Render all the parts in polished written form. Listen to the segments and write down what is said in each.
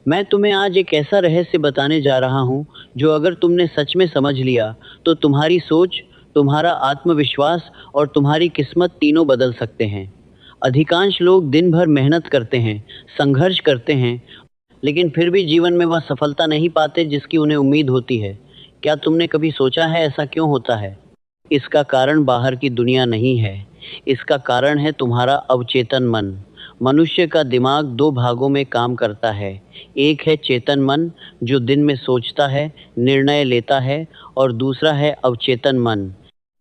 मैं तुम्हें आज एक ऐसा रहस्य बताने जा रहा हूँ, जो अगर तुमने सच में समझ लिया, तो तुम्हारी सोच, तुम्हारा आत्मविश्वास और तुम्हारी किस्मत तीनों बदल सकते हैं। अधिकांश लोग दिन भर मेहनत करते हैं, संघर्ष करते हैं, लेकिन फिर भी जीवन में वह सफलता नहीं पाते जिसकी उन्हें उम्मीद होती है। क्या तुमने कभी सोचा है ऐसा क्यों होता है? इसका कारण बाहर की दुनिया नहीं है। इसका कारण है तुम्हारा अवचेतन मन। मनुष्य का दिमाग दो भागों में काम करता है। एक है चेतन मन, जो दिन में सोचता है, निर्णय लेता है, और दूसरा है अवचेतन मन,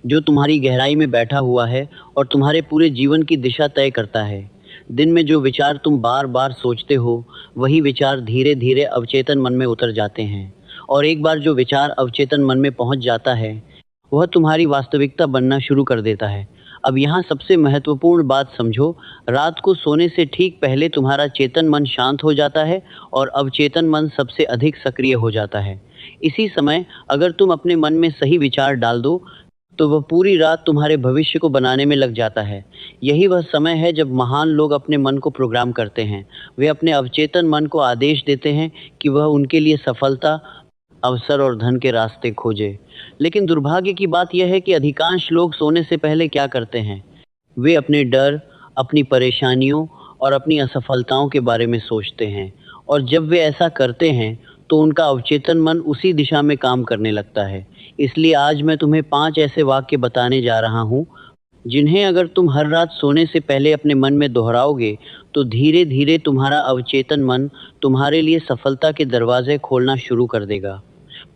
जो तुम्हारी गहराई में बैठा हुआ है और तुम्हारे पूरे जीवन की दिशा तय करता है। दिन में जो विचार तुम बार बार सोचते हो, वही विचार धीरे धीरे अवचेतन मन में उतर जाते हैं। और एक बार जो विचार अवचेतन मन में पहुंच जाता है, वह तुम्हारी वास्तविकता बनना शुरू कर देता है। अब यहाँ सबसे महत्वपूर्ण बात समझो। रात को सोने से ठीक पहले तुम्हारा चेतन मन शांत हो जाता है और अवचेतन मन सबसे अधिक सक्रिय हो जाता है। इसी समय अगर तुम अपने मन में सही विचार डाल दो, तो वह पूरी रात तुम्हारे भविष्य को बनाने में लग जाता है। यही वह समय है जब महान लोग अपने मन को प्रोग्राम करते हैं। वे अपने अवचेतन मन को आदेश देते हैं कि वह उनके लिए सफलता, अवसर और धन के रास्ते खोजे। लेकिन दुर्भाग्य की बात यह है कि अधिकांश लोग सोने से पहले क्या करते हैं? वे अपने डर, अपनी परेशानियों और अपनी असफलताओं के बारे में सोचते हैं। और जब वे ऐसा करते हैं, तो उनका अवचेतन मन उसी दिशा में काम करने लगता है। इसलिए आज मैं तुम्हें 5 ऐसे वाक्य बताने जा रहा हूँ, जिन्हें अगर तुम हर रात सोने से पहले अपने मन में दोहराओगे, तो धीरे धीरे तुम्हारा अवचेतन मन तुम्हारे लिए सफलता के दरवाजे खोलना शुरू कर देगा।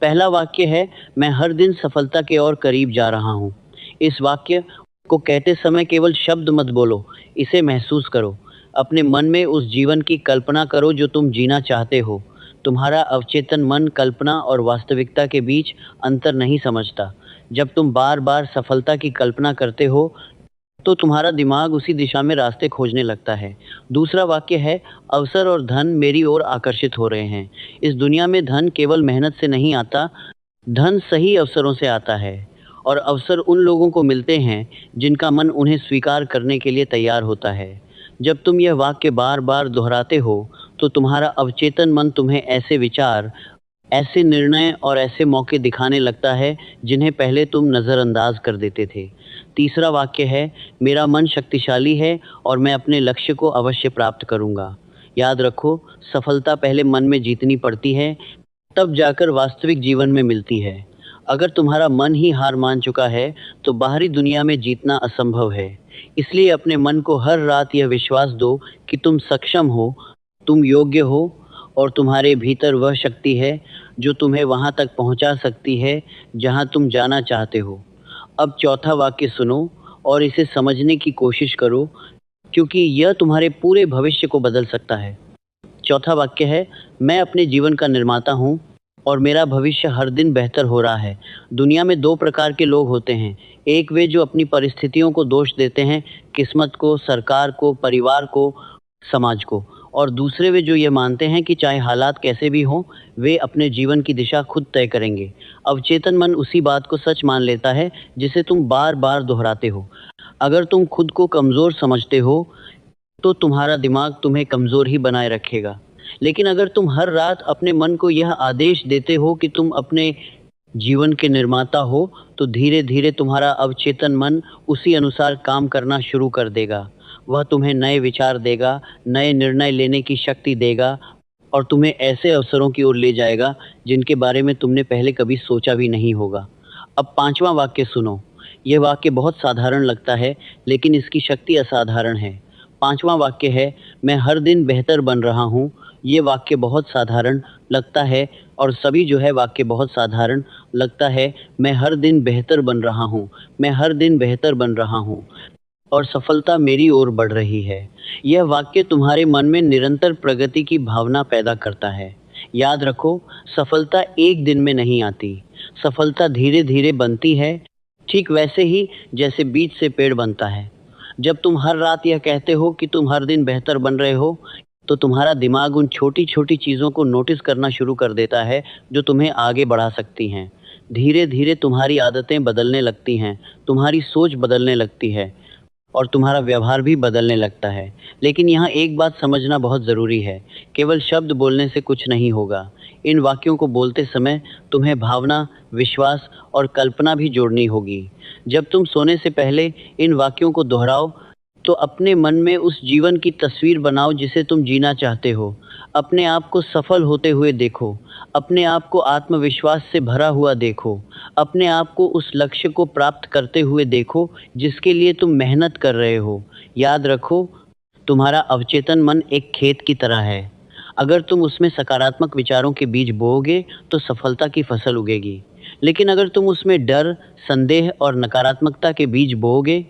पहला वाक्य है, मैं हर दिन सफलता के और करीब जा रहा हूँ। इस वाक्य को कहते समय केवल शब्द मत बोलो, इसे महसूस करो। अपने मन में उस जीवन की कल्पना करो जो तुम जीना चाहते हो। तुम्हारा अवचेतन मन कल्पना और वास्तविकता के बीच अंतर नहीं समझता। जब तुम बार बार सफलता की कल्पना करते हो, तो तुम्हारा दिमाग उसी दिशा में रास्ते खोजने लगता है। दूसरा वाक्य है, अवसर और धन मेरी ओर आकर्षित हो रहे हैं। इस दुनिया में धन केवल मेहनत से नहीं आता, धन सही अवसरों से आता है। और अवसर उन लोगों को मिलते हैं जिनका मन उन्हें स्वीकार करने के लिए तैयार होता है। जब तुम यह वाक्य बार बार दोहराते हो, तो तुम्हारा अवचेतन मन तुम्हें ऐसे विचार, ऐसे निर्णय और ऐसे मौके दिखाने लगता है जिन्हें पहले तुम नज़रअंदाज कर देते थे। तीसरा वाक्य है, मेरा मन शक्तिशाली है और मैं अपने लक्ष्य को अवश्य प्राप्त करूंगा। याद रखो, सफलता पहले मन में जीतनी पड़ती है, तब जाकर वास्तविक जीवन में मिलती है। अगर तुम्हारा मन ही हार मान चुका है, तो बाहरी दुनिया में जीतना असंभव है। इसलिए अपने मन को हर रात यह विश्वास दो कि तुम सक्षम हो, तुम योग्य हो, और तुम्हारे भीतर वह शक्ति है जो तुम्हें वहां तक पहुंचा सकती है जहां तुम जाना चाहते हो। अब चौथा वाक्य सुनो और इसे समझने की कोशिश करो, क्योंकि यह तुम्हारे पूरे भविष्य को बदल सकता है। चौथा वाक्य है, मैं अपने जीवन का निर्माता हूँ और मेरा भविष्य हर दिन बेहतर हो रहा है। दुनिया में दो प्रकार के लोग होते हैं। एक वे जो अपनी परिस्थितियों को दोष देते हैं, किस्मत को, सरकार को, परिवार को, समाज को। और दूसरे वे जो ये मानते हैं कि चाहे हालात कैसे भी हों, वे अपने जीवन की दिशा खुद तय करेंगे। अवचेतन मन उसी बात को सच मान लेता है जिसे तुम बार बार दोहराते हो। अगर तुम खुद को कमज़ोर समझते हो, तो तुम्हारा दिमाग तुम्हें कमज़ोर ही बनाए रखेगा। लेकिन अगर तुम हर रात अपने मन को यह आदेश देते हो कि तुम अपने जीवन के निर्माता हो, तो धीरे धीरे तुम्हारा अवचेतन मन उसी अनुसार काम करना शुरू कर देगा। वह तुम्हें नए विचार देगा, नए निर्णय लेने की शक्ति देगा, और तुम्हें ऐसे अवसरों की ओर ले जाएगा जिनके बारे में तुमने पहले कभी सोचा भी नहीं होगा। अब पांचवा वाक्य सुनो। यह वाक्य बहुत साधारण लगता है, लेकिन इसकी शक्ति असाधारण है। पांचवा वाक्य है, मैं हर दिन बेहतर बन रहा हूँ। ये वाक्य बहुत साधारण लगता है, और सभी जो है वाक्य बहुत साधारण लगता है। मैं हर दिन बेहतर बन रहा हूँ, मैं हर दिन बेहतर बन रहा हूँ, और सफलता मेरी ओर बढ़ रही है। यह वाक्य तुम्हारे मन में निरंतर प्रगति की भावना पैदा करता है। याद रखो, सफलता एक दिन में नहीं आती। सफलता धीरे धीरे बनती है, ठीक वैसे ही जैसे बीज से पेड़ बनता है। जब तुम हर रात यह कहते हो कि तुम हर दिन बेहतर बन रहे हो, तो तुम्हारा दिमाग उन छोटी छोटी चीज़ों को नोटिस करना शुरू कर देता है जो तुम्हें आगे बढ़ा सकती हैं। धीरे धीरे तुम्हारी आदतें बदलने लगती हैं, तुम्हारी सोच बदलने लगती है, और तुम्हारा व्यवहार भी बदलने लगता है। लेकिन यहाँ एक बात समझना बहुत ज़रूरी है, केवल शब्द बोलने से कुछ नहीं होगा। इन वाक्यों को बोलते समय तुम्हें भावना, विश्वास और कल्पना भी जोड़नी होगी। जब तुम सोने से पहले इन वाक्यों को दोहराओ, तो अपने मन में उस जीवन की तस्वीर बनाओ जिसे तुम जीना चाहते हो। अपने आप को सफल होते हुए देखो, अपने आप को आत्मविश्वास से भरा हुआ देखो, अपने आप को उस लक्ष्य को प्राप्त करते हुए देखो जिसके लिए तुम मेहनत कर रहे हो। याद रखो, तुम्हारा अवचेतन मन एक खेत की तरह है। अगर तुम उसमें सकारात्मक विचारों के बीज बोओगे तो सफलता की फसल उगेगी। लेकिन अगर तुम उसमें डर, संदेह और नकारात्मकता के बीज बोओगे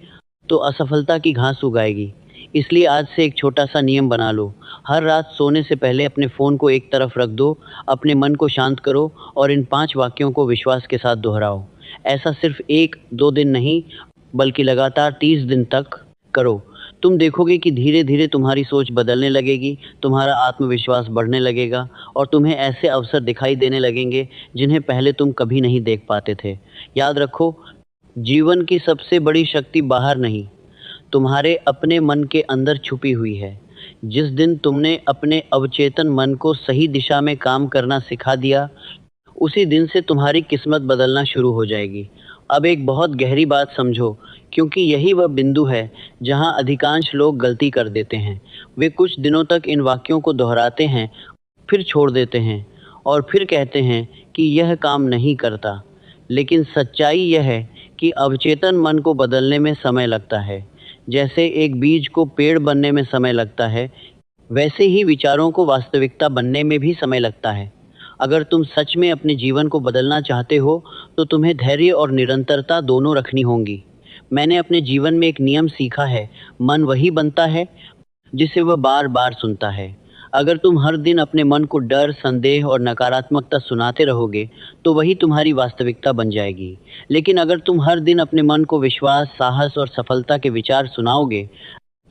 तो असफलता की घास उगाएगी। इसलिए आज से एक छोटा सा नियम बना लो। हर रात सोने से पहले अपने फ़ोन को एक तरफ रख दो, अपने मन को शांत करो और इन 5 वाक्यों को विश्वास के साथ दोहराओ। ऐसा सिर्फ 1-2 दिन नहीं, बल्कि लगातार 30 दिन तक करो। तुम देखोगे कि धीरे-धीरे तुम्हारी सोच बदलने लगेगी, तुम्हारा आत्मविश्वास बढ़ने लगेगा और तुम्हें ऐसे अवसर दिखाई देने लगेंगे जिन्हें पहले तुम कभी नहीं देख पाते थे। याद रखो, जीवन की सबसे बड़ी शक्ति बाहर नहीं, तुम्हारे अपने मन के अंदर छुपी हुई है। जिस दिन तुमने अपने अवचेतन मन को सही दिशा में काम करना सिखा दिया, उसी दिन से तुम्हारी किस्मत बदलना शुरू हो जाएगी। अब एक बहुत गहरी बात समझो, क्योंकि यही वह बिंदु है जहां अधिकांश लोग गलती कर देते हैं। वे कुछ दिनों तक इन वाक्यों को दोहराते हैं, फिर छोड़ देते हैं और फिर कहते हैं कि यह काम नहीं करता। लेकिन सच्चाई यह है कि अवचेतन मन को बदलने में समय लगता है। जैसे एक बीज को पेड़ बनने में समय लगता है, वैसे ही विचारों को वास्तविकता बनने में भी समय लगता है। अगर तुम सच में अपने जीवन को बदलना चाहते हो, तो तुम्हें धैर्य और निरंतरता दोनों रखनी होंगी। मैंने अपने जीवन में एक नियम सीखा है, मन वही बनता है जिसे वह बार-बार सुनता है। अगर तुम हर दिन अपने मन को डर, संदेह और नकारात्मकता सुनाते रहोगे, तो वही तुम्हारी वास्तविकता बन जाएगी। लेकिन अगर तुम हर दिन अपने मन को विश्वास, साहस और सफलता के विचार सुनाओगे,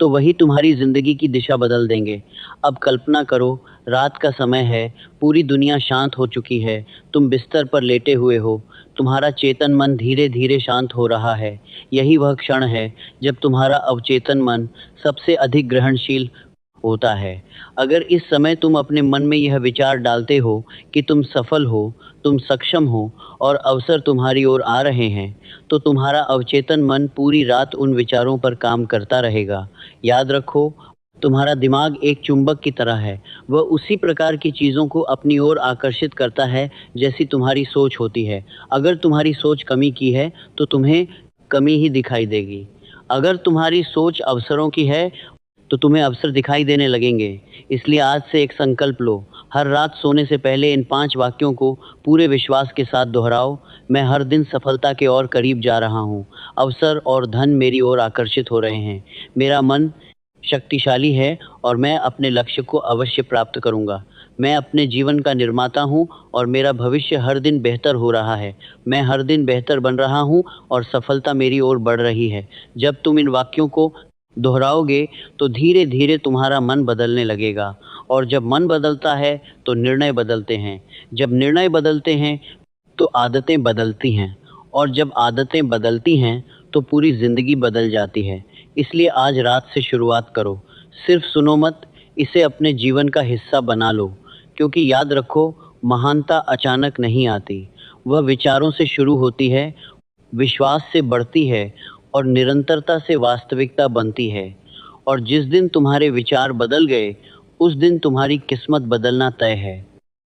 तो वही तुम्हारी ज़िंदगी की दिशा बदल देंगे। अब कल्पना करो, रात का समय है, पूरी दुनिया शांत हो चुकी है, तुम बिस्तर पर लेटे हुए हो, तुम्हारा चेतन मन धीरे-धीरे शांत हो रहा है। यही वह क्षण है जब तुम्हारा अवचेतन मन सबसे अधिक ग्रहणशील होता है। अगर इस समय तुम अपने मन में यह विचार डालते हो कि तुम सफल हो, तुम सक्षम हो और अवसर तुम्हारी ओर आ रहे हैं, तो तुम्हारा अवचेतन मन पूरी रात उन विचारों पर काम करता रहेगा। याद रखो, तुम्हारा दिमाग एक चुंबक की तरह है। वह उसी प्रकार की चीज़ों को अपनी ओर आकर्षित करता है जैसी तुम्हारी सोच होती है। अगर तुम्हारी सोच कमी की है, तो तुम्हें कमी ही दिखाई देगी। अगर तुम्हारी सोच अवसरों की है, तो तुम्हें अवसर दिखाई देने लगेंगे। इसलिए आज से एक संकल्प लो, हर रात सोने से पहले इन 5 वाक्यों को पूरे विश्वास के साथ दोहराओ। मैं हर दिन सफलता के और करीब जा रहा हूँ। अवसर और धन मेरी ओर आकर्षित हो रहे हैं। मेरा मन शक्तिशाली है और मैं अपने लक्ष्य को अवश्य प्राप्त करूँगा। मैं अपने जीवन का निर्माता हूँ और मेरा भविष्य हर दिन बेहतर हो रहा है। मैं हर दिन बेहतर बन रहा हूँ और सफलता मेरी ओर बढ़ रही है। जब तुम इन वाक्यों को दोहराओगे, तो धीरे-धीरे तुम्हारा मन बदलने लगेगा और जब मन बदलता है, तो निर्णय बदलते हैं। जब निर्णय बदलते हैं, तो आदतें बदलती हैं और जब आदतें बदलती हैं, तो पूरी ज़िंदगी बदल जाती है। इसलिए आज रात से शुरुआत करो। सिर्फ सुनो मत, इसे अपने जीवन का हिस्सा बना लो। क्योंकि याद रखो, महानता अचानक नहीं आती। वह विचारों से शुरू होती है, विश्वास से बढ़ती है और निरंतरता से वास्तविकता बनती है। और जिस दिन तुम्हारे विचार बदल गए, उस दिन तुम्हारी किस्मत बदलना तय है।